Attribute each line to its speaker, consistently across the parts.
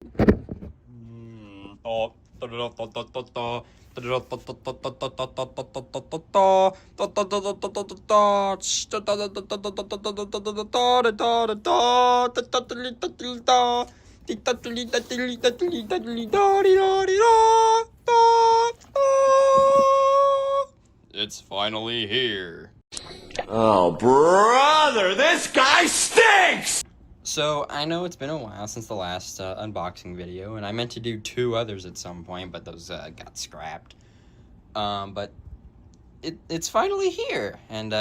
Speaker 1: It's finally here.
Speaker 2: Oh, brother, this guy stinks!
Speaker 1: So, I know it's been a while since the last unboxing video, and I meant to do 2 others at some point, but those got scrapped. But it's finally here, and,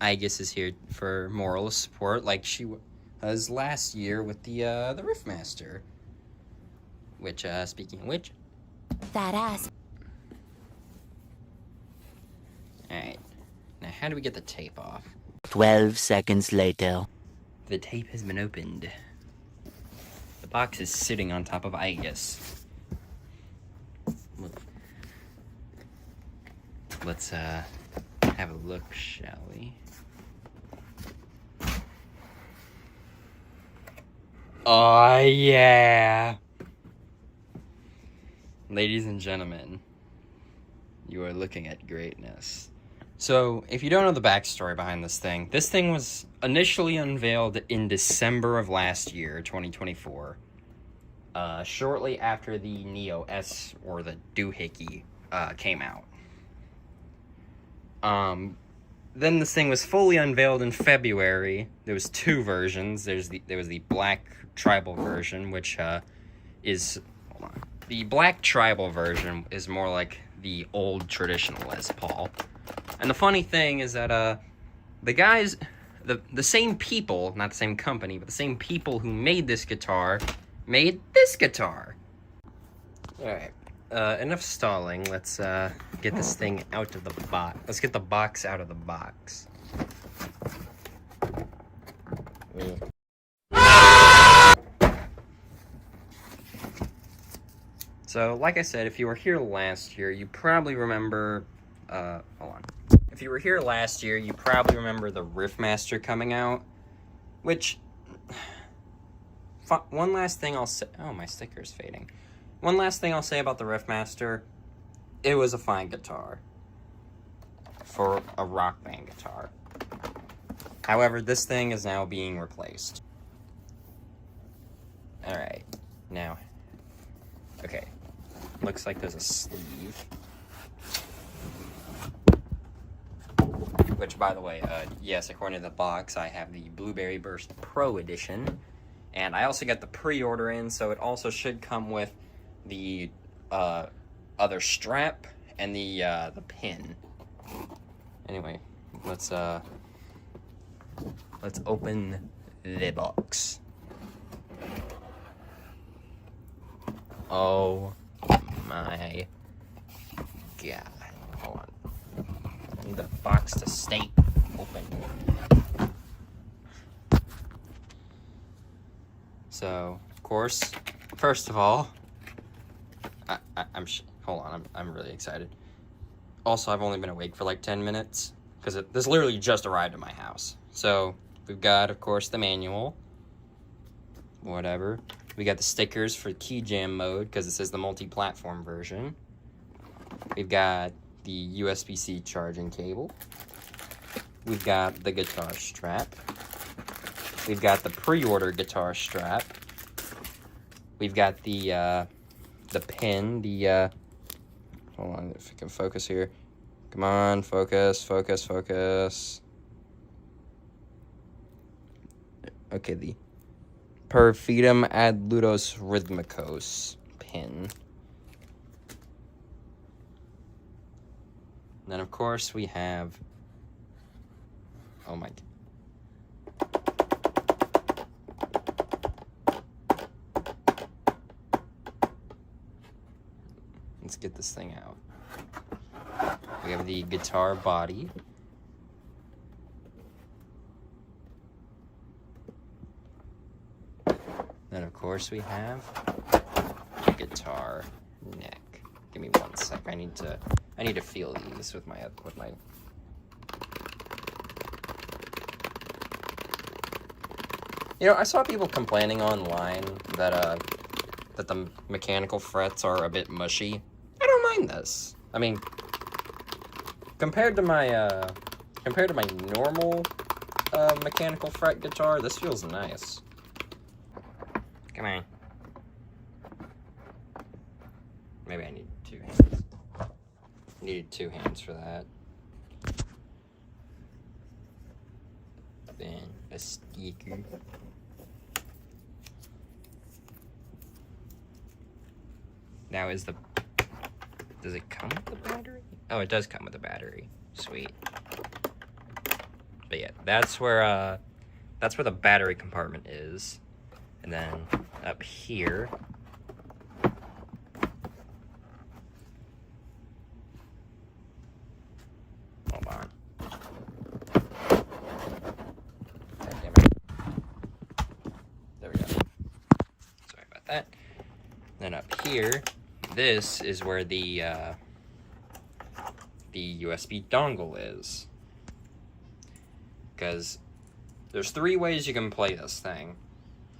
Speaker 1: Aegis is here for moral support like she was last year with the Riffmaster. Which, speaking of which...
Speaker 3: That ass.
Speaker 1: Alright, now how do we get the tape off?
Speaker 4: 12 seconds later.
Speaker 1: The tape has been opened. The box is sitting on top of Aegis. Let's have a look, shall we? Oh yeah! Ladies and gentlemen, you are looking at greatness. So, if you don't know the backstory behind this thing was initially unveiled in December of last year, 2024, shortly after the Neo S, or the Doohickey, came out. Then this thing was fully unveiled in February. There was 2 versions. There was the black tribal version, which, is... Hold on. The black tribal version is more like the old traditional Les Paul. And the funny thing is that, the guys, the same people, not the same company, but the same people who made this guitar, made this guitar. Alright, enough stalling. Let's, get this thing out of the box. Let's get the box out of the box. So, like I said, if you were here last year, you probably remember, hold on. If you were here last year, you probably remember the Riffmaster coming out, which, one last thing I'll say, oh, my sticker's fading. One last thing I'll say about the Riffmaster, it was a fine guitar for a rock band guitar. However, this thing is now being replaced. Alright, now, okay, looks like there's a sleeve. Which, by the way, yes, according to the box, I have the Blueberry Burst Pro Edition. And I also got the pre-order in, so it also should come with the other strap and the pin. Anyway, let's open the box. Oh my god. Hold on. I need the box to stay open. So, of course, first of all, hold on, I'm really excited. Also, I've only been awake for like 10 minutes, because this literally just arrived at my house. So, we've got, of course, the manual. Whatever. We got the stickers for key jam mode, because it says the multi-platform version. We've got the USB-C charging cable. We've got the guitar strap. We've got the pre-order guitar strap. We've got the pin, hold on, if I can focus here. Come on, focus, focus, focus. Okay, the Perfidum ad Ludos Rhythmicos pin. And then, of course, we have... Oh, my... Let's get this thing out. We have the guitar body. Then, of course, we have the guitar neck. Give me 1 sec. I need to feel these with my. You know, I saw people complaining online that that the mechanical frets are a bit mushy. I don't mind this. I mean, compared to my normal mechanical fret guitar, this feels nice. Come on. Maybe I need 2 hands. Needed 2 hands for that. Then a sticker. Now does it come with the battery? Oh, it does come with a battery. Sweet. But yeah, that's where the battery compartment is. And then up here, hold on. God damn it. There we go. Sorry about that. Then up here, this is where the USB dongle is. Because there's 3 ways you can play this thing.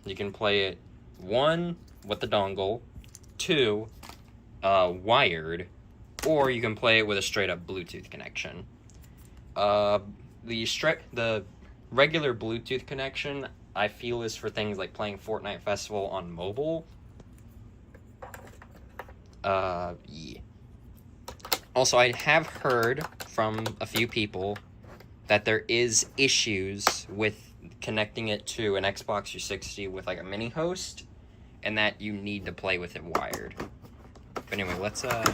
Speaker 1: You can play it 1 with the dongle, 2 wired, or you can play it with a straight up Bluetooth connection. The regular Bluetooth connection I feel is for things like playing Fortnite Festival on mobile. Yeah. Also, I have heard from a few people that there is issues with connecting it to an Xbox 360 with like a mini host, and that you need to play with it wired. But anyway, let's Alright,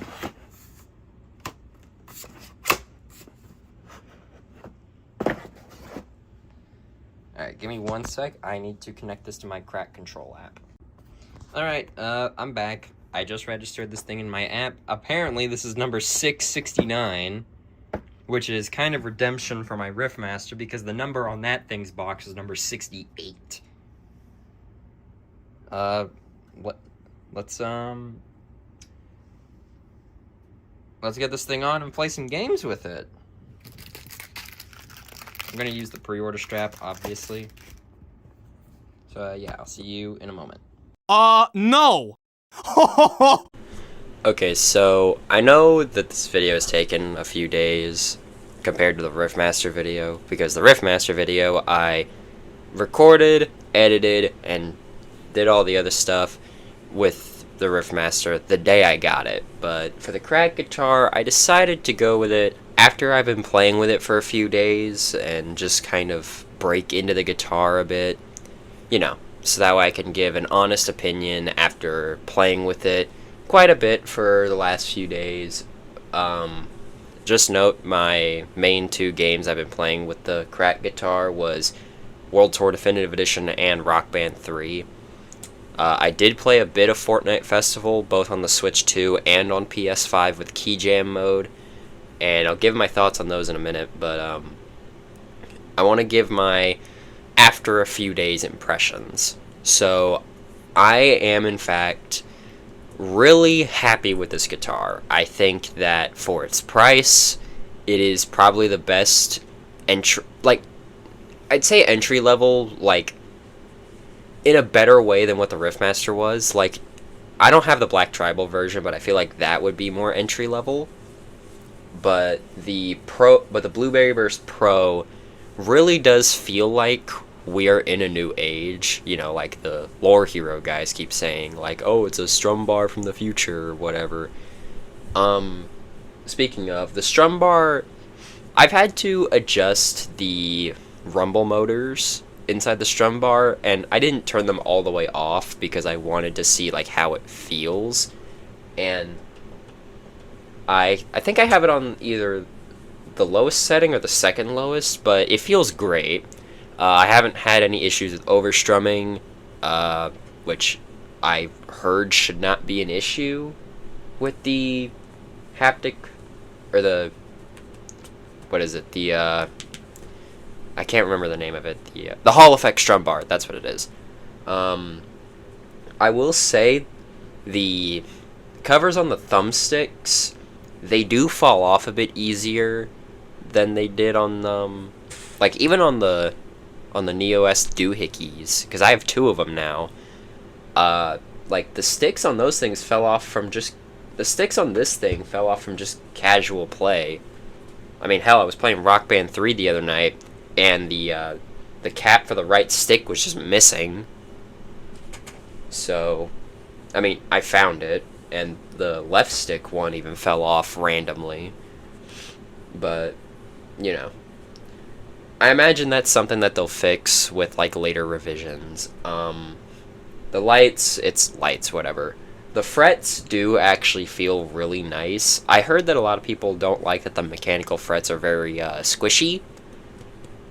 Speaker 1: give me 1 sec. I need to connect this to my Crack Control app. Alright, I'm back. I just registered this thing in my app. Apparently, this is number 669, which is kind of redemption for my Riffmaster, because the number on that thing's box is number 68. Let's get this thing on and play some games with it. I'm gonna use the pre-order strap, obviously. So, yeah, I'll see you in a moment.
Speaker 3: No!
Speaker 1: Okay, so I know that this video has taken a few days compared to the Riffmaster video, because the Riffmaster video I recorded, edited, and did all the other stuff with the Riffmaster the day I got it. But for the Crack guitar, I decided to go with it after I've been playing with it for a few days and just kind of break into the guitar a bit, you know, so that way I can give an honest opinion after playing with it quite a bit for the last few days. Just note, my main 2 games I've been playing with the Crack guitar was World Tour Definitive Edition and Rock Band 3. I did play a bit of Fortnite Festival, both on the Switch 2 and on PS5 with Key Jam mode, and I'll give my thoughts on those in a minute, but I want to give my after a few days impressions. So I am in fact really happy with this guitar. I think that for its price, it is probably the best entry, like, I'd say entry level, like, in a better way than what the Riffmaster was. Like, I don't have the Black Tribal version, but I feel like that would be more entry level. But the Blueberry Burst Pro really does feel like we are in a new age, you know, like the lore hero guys keep saying, like, oh, it's a strum bar from the future or whatever. Speaking of the strum bar, I've had to adjust the rumble motors inside the strum bar, and I didn't turn them all the way off because I wanted to see like how it feels, and I think I have it on either the lowest setting or the second lowest, but it feels great. I haven't had any issues with overstrumming, which I heard should not be an issue with the haptic, or the, what is it, the, I can't remember the name of it, the Hall Effect Strum Bar, that's what it is. I will say, the covers on the thumbsticks, they do fall off a bit easier than they did on, like, even on the Neo S doohickeys, because I have 2 of them now.
Speaker 5: like the sticks on those things fell off from just the sticks on this thing fell off from just casual play. I mean, hell, I was playing Rock Band 3 the other night, and the cap for the right stick was just missing. So, I mean, I found it, and the left stick one even fell off randomly. But, you know, I imagine that's something that they'll fix with, like, later revisions. The lights, it's lights, whatever. The frets do actually feel really nice. I heard that a lot of people don't like that the mechanical frets are very squishy.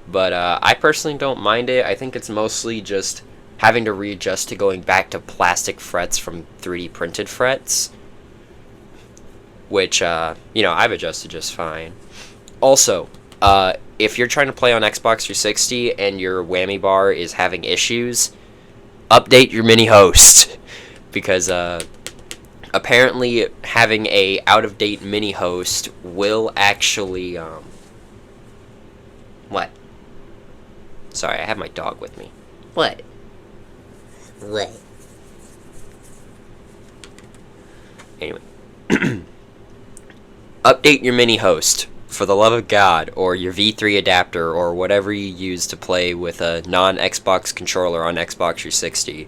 Speaker 5: But I personally don't mind it. I think it's mostly just having to readjust to going back to plastic frets from 3D printed frets. Which, you know, I've adjusted just fine. Also, if you're trying to play on Xbox 360 and your whammy bar is having issues, update your mini host. Because apparently having a out-of-date mini host will actually what? Sorry, I have my dog with me. What? Anyway. Update your mini host, for the love of God, or your V3 adapter, or whatever you use to play with a non-Xbox controller on Xbox 360.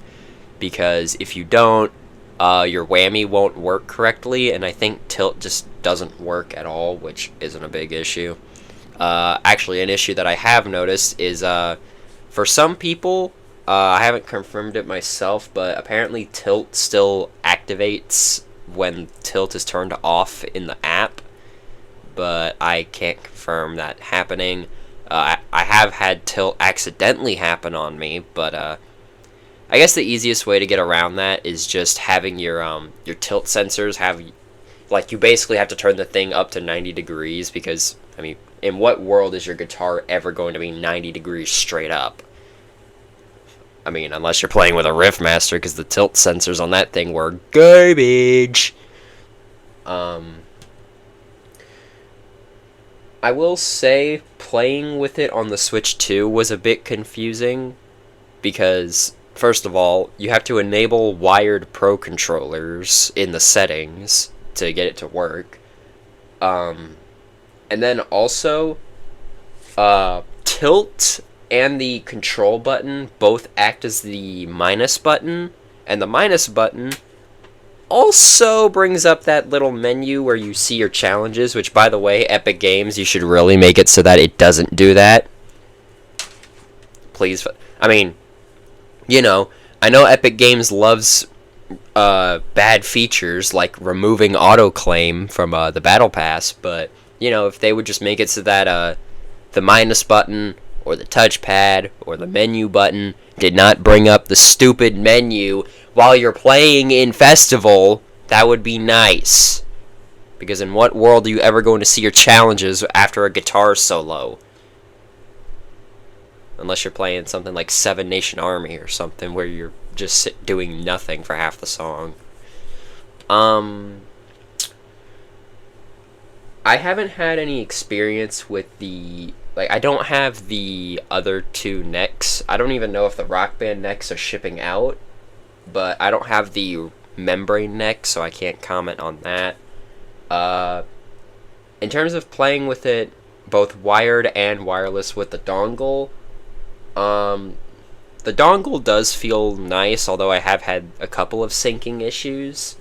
Speaker 5: Because if you don't, your whammy won't work correctly, and I think tilt just doesn't work at all, which isn't a big issue. Actually, an issue that I have noticed is, for some people, I haven't confirmed it myself, but apparently tilt still activates when tilt is turned off in the app, but I can't confirm that happening. I have had tilt accidentally happen on me, but, I guess the easiest way to get around that is just having your tilt sensors have, like, you basically have to turn the thing up to 90 degrees, because, I mean, in what world is your guitar ever going to be 90 degrees straight up? I mean, unless you're playing with a Riffmaster, because the tilt sensors on that thing were garbage. I will say, playing with it on the Switch 2 was a bit confusing, because first of all, you have to enable wired Pro controllers in the settings to get it to work. And then also, tilt and the control button both act as the minus button, and the minus button also brings up that little menu where you see your challenges, which, by the way, Epic Games, you should really make it so that it doesn't do that. Please. I mean, you know, I know Epic Games loves bad features like removing autoclaim from the Battle Pass, but, you know, if they would just make it so that the minus button or the touchpad or the menu button did not bring up the stupid menu while you're playing in Festival, that would be nice. Because in what world are you ever going to see your challenges after a guitar solo? Unless you're playing something like Seven Nation Army or something where you're just doing nothing for half the song. I haven't had any experience with the... Like, I don't have the other two necks. I don't even know if the Rock Band necks are shipping out. But I don't have the membrane neck, so I can't comment on that. In terms of playing with it, both wired and wireless with the dongle, the dongle does feel nice, although I have had a couple of syncing issues.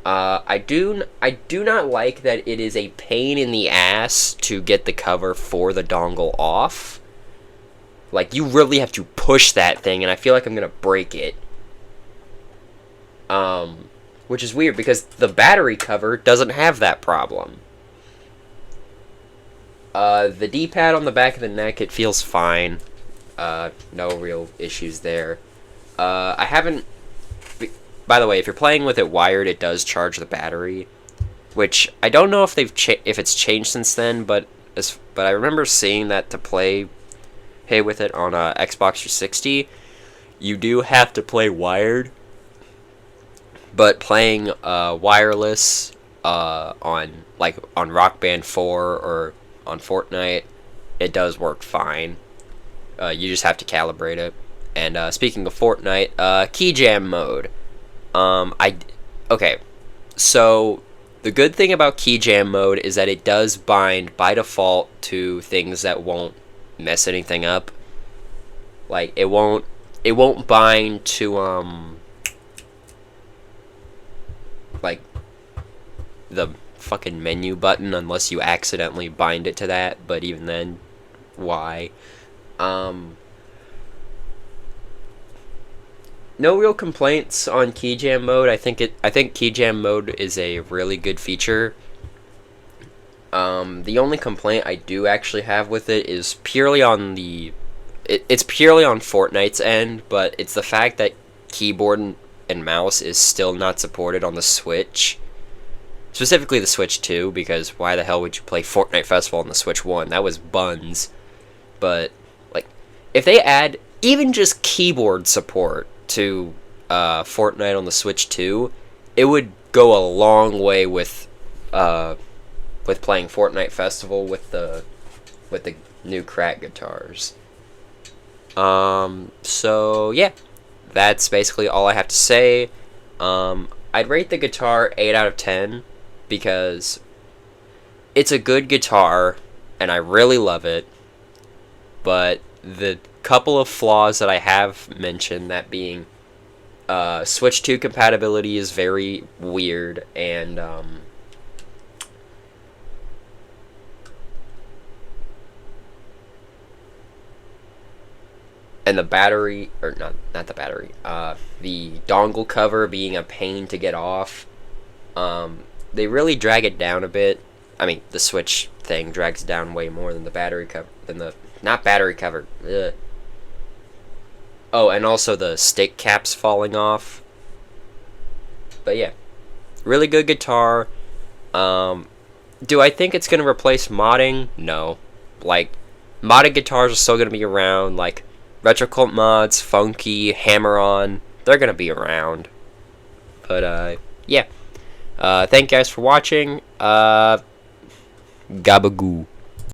Speaker 5: I do not like that it is a pain in the ass to get the cover for the dongle off. Like, you really have to push that thing, and I feel like I'm gonna break it. Which is weird, because the battery cover doesn't have that problem. The D-pad on the back of the neck, it feels fine. No real issues there. I haven't... By the way, if you're playing with it wired, it does charge the battery, which I don't know if if it's changed since then, but I remember seeing that to play with it on Xbox 360, you do have to play wired, but playing wireless on Rock Band 4 or on Fortnite, it does work fine. You just have to calibrate it. And speaking of Fortnite, key jam mode. Okay, so the good thing about key jam mode is that it does bind by default to things that won't mess anything up. Like it won't bind to like the fucking menu button unless you accidentally bind it to that, but even then, why? No real complaints on key jam mode. I think key jam mode is a really good feature. The only complaint I do actually have with it is purely on it's purely on Fortnite's end, but it's the fact that keyboard and mouse is still not supported on the Switch. Specifically the Switch 2, because why the hell would you play Fortnite Festival on the Switch 1? That was buns. But, like, if they add even just keyboard support to Fortnite on the Switch 2, it would go a long way with playing Fortnite Festival with the new crack guitars. So yeah, that's basically all I have to say. I'd rate the guitar 8 out of 10 because it's a good guitar and I really love it, but the couple of flaws that I have mentioned, that being Switch 2 compatibility is very weird, and the battery, or not the battery, the dongle cover being a pain to get off. They really drag it down a bit. I mean, the Switch thing drags down way more than the battery cover, not battery cover. Ugh. Oh, and also the stick caps falling off. But yeah, really good guitar. Do I think it's gonna replace modding? No. Like, modded guitars are still gonna be around. Like Retrocult mods, Funky, Hammer-On, they're gonna be around. But yeah. Thank you guys for watching. Gabagoo.